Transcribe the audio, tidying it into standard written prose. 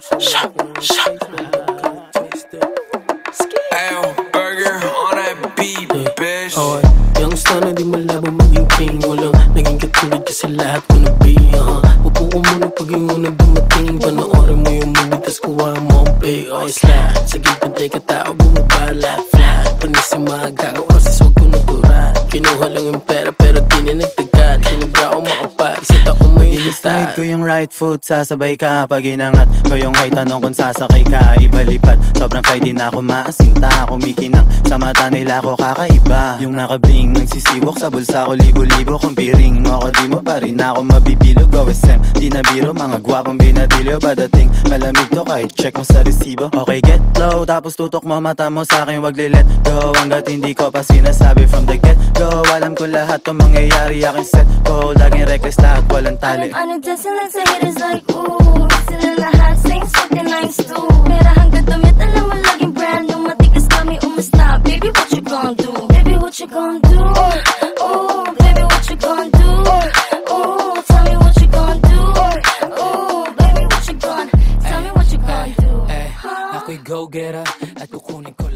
Ayo, burger on that beat, bitch. Okay, yung sana di malabo maging king. Walang naging katulad kasi lahat ko nabing. Upo ko muna pag yung unang dumating. Panoorin mo yung movie tas kuha mo ang pay. Okay, slide sa gilpantay ka tao bumabala. Flat, panis yung mga gago kasi swag ko natural. Kinuha lang yung pera pero di na nagtagad. Kinabra ko makapag isa taong may Straight ko yung right foot, sasabay ka. Pag inangat ko yung height, tanong kung sasakay ka. Ibalipad, sobrang fly di na ako maasinta. Kumikinang sa mata nila ko kakaiba. Yung nakabling, nagsisiwok sa bulsa ko. Libo-libo kung piring mo ako, di mo pa rin ako mabibilog. OSM, di na biro, mga gwapong binadilyo. Badating, malamig to kahit check mo sa resibo. Okay, get low, tapos tutok mo mata mo sa akin, wag li-let go. Hanggat hindi ko pa sinasabi from the get-go. Alam ko lahat to mangyayari, aking set ko. Laging reckless lahat, walang tali. I'm dancing like the haters like ooh. Sitting in the hot things fucking nice too. Pera hanggang damit, alam mo laging brand new. Matigas kami umasta. Baby, what you gon' do? Baby, what you gon' do? Ooh, baby, what you gon' do? Ooh, tell me what you gon' do? Ooh, baby, what you gon' tell me what you gon' do? Ako'y go-getter at kukunin ko